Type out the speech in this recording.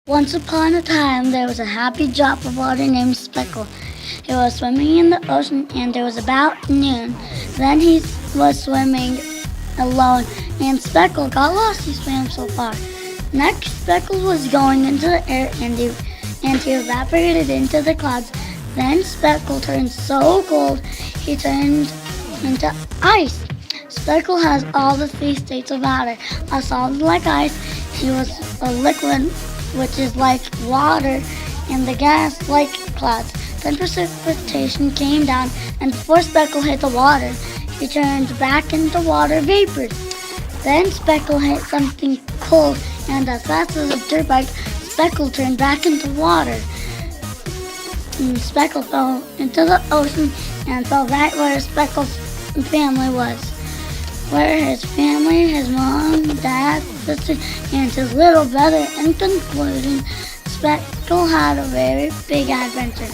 Once upon a time, there was a happy drop of water named Speckle. He was swimming in the ocean, and it was about noon. Then he was swimming alone, and Speckle got lost. He swam so far. Next, Speckle was going into the air, and he evaporated into the clouds. Then Speckle turned so cold, he turned into ice. Speckle has all the three states of matter: a solid like ice, he was a liquid, which is like water, and the gas like clouds. Then precipitation came down, and before Speckle hit the water, he turned back into water vapor. Then Speckle hit something cold, and as fast as a dirt bike, Speckle turned back into water. And Speckle fell into the ocean and fell right where Speckle's family was. Where his family, his mom, dad, sister, and his little brother. In conclusion, Speckle had a very big adventure.